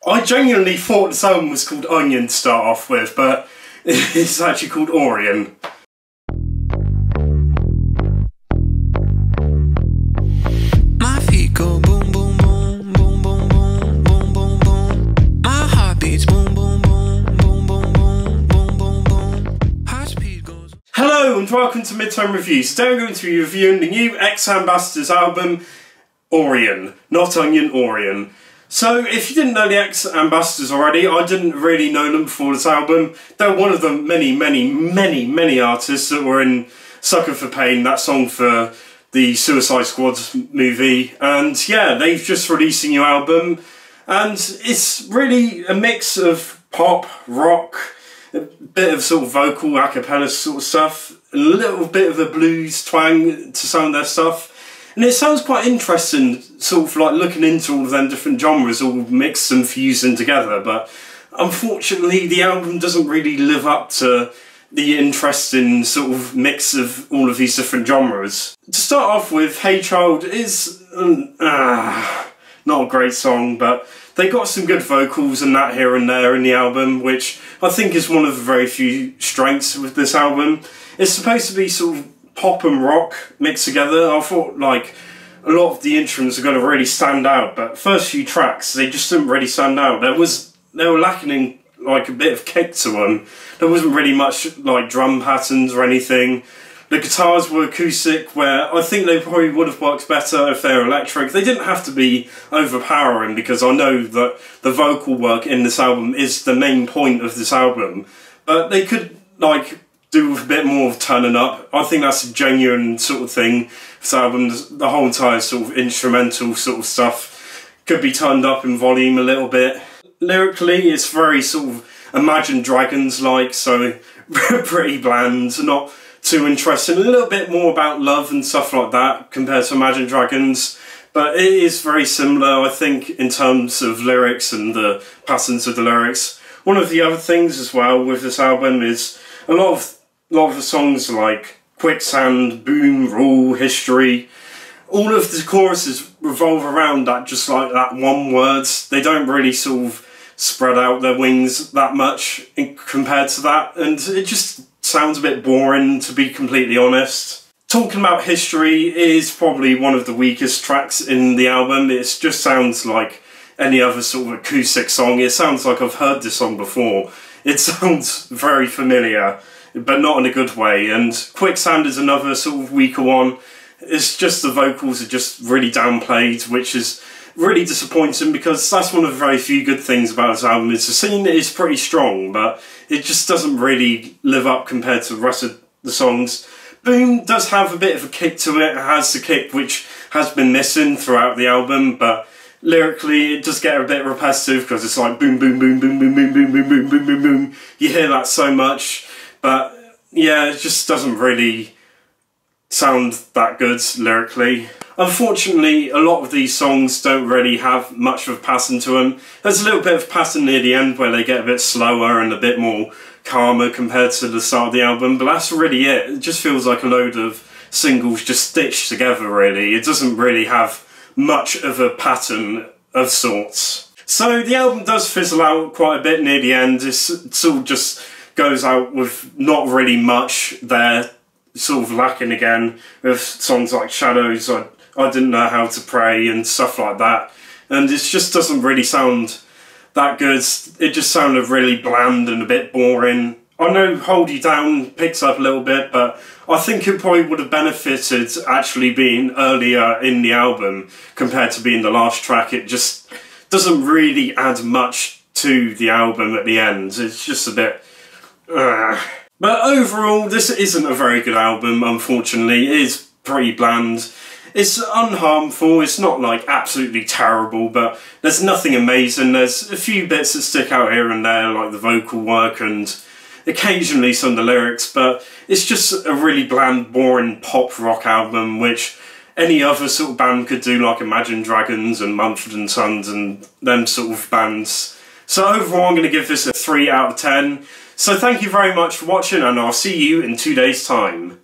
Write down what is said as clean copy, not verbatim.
I genuinely thought this album was called Onion to start off with, but it's actually called Orion. My feet go boom, boom, boom, boom, boom, boom, boom, boom, boom. My heart beats boom, boom, boom, boom, boom, boom, boom, boom, boom. Heart speed goes. Hello and welcome to Midtime Reviews. Today I'm going to be reviewing the new ex-Ambassadors album, Orion. Not Onion, Orion. So, if you didn't know the ex-Ambassadors already, I didn't really know them before this album. They're one of the many artists that were in Sucker for Pain, that song for the Suicide Squad movie. And yeah, they've just released a new album. And it's really a mix of pop, rock, a bit of sort of vocal, a cappella sort of stuff, a little bit of a blues twang to some of their stuff. And it sounds quite interesting, sort of like looking into all of them different genres all mixed and fusing together, but unfortunately the album doesn't really live up to the interesting sort of mix of all of these different genres. To start off with, Hey Child is not a great song, but they got some good vocals and that here and there in the album, which I think is one of the very few strengths with this album. It's supposed to be sort of pop and rock mixed together. I thought like a lot of the instruments are going to really stand out, but first few tracks they just didn't really stand out. They were lacking in like a bit of kick to them. There wasn't really much like drum patterns or anything. The guitars were acoustic, where I think they probably would have worked better if they were electric. They didn't have to be overpowering, because I know that the vocal work in this album is the main point of this album, but they could like do with a bit more of turning up. I think that's a genuine sort of thing. This album, the whole entire sort of instrumental sort of stuff could be turned up in volume a little bit. Lyrically, it's very sort of Imagine Dragons-like, so pretty bland, not too interesting. A little bit more about love and stuff like that compared to Imagine Dragons, but it is very similar, I think, in terms of lyrics and the patterns of the lyrics. One of the other things as well with this album is a lot of the songs like Quicksand, Boom, Rule, History, all of the choruses revolve around that, just like that one word. They don't really sort of spread out their wings that much compared to that, and it just sounds a bit boring, to be completely honest. Talking about History is probably one of the weakest tracks in the album. It just sounds like any other sort of acoustic song. It sounds like I've heard this song before. It sounds very familiar, but not in a good way. And Quicksand is another sort of weaker one. It's just the vocals are just really downplayed, which is really disappointing, because that's one of the very few good things about this album. Is the scene is pretty strong, but it just doesn't really live up compared to the rest of the songs. Boom does have a bit of a kick to it. It has the kick which has been missing throughout the album, but lyrically it does get a bit repetitive, because it's like boom, boom, boom, boom, boom, boom, boom, boom, boom, boom, boom, boom. You hear that so much. But yeah, it just doesn't really sound that good lyrically. Unfortunately, a lot of these songs don't really have much of a pattern to them. There's a little bit of pattern near the end where they get a bit slower and a bit more calmer compared to the start of the album, but that's really it. It just feels like a load of singles just stitched together, really. It doesn't really have much of a pattern of sorts. So the album does fizzle out quite a bit near the end. It sort of just goes out with not really much there, sort of lacking again with songs like Shadows, I Didn't Know How to Pray and stuff like that, and it just doesn't really sound that good. It just sounded really bland and a bit boring. I know Hold You Down picks up a little bit, but I think it probably would have benefited actually being earlier in the album compared to being the last track. It just doesn't really add much to the album at the end. It's just a bit But overall, this isn't a very good album, unfortunately. It is pretty bland. It's unharmful, it's not like absolutely terrible, but there's nothing amazing. There's a few bits that stick out here and there, like the vocal work and occasionally some of the lyrics, but it's just a really bland, boring pop rock album, which any other sort of band could do, like Imagine Dragons and Mumford & Sons and them sort of bands. So overall, I'm going to give this a 3 out of 10. So thank you very much for watching, and I'll see you in 2 days' time.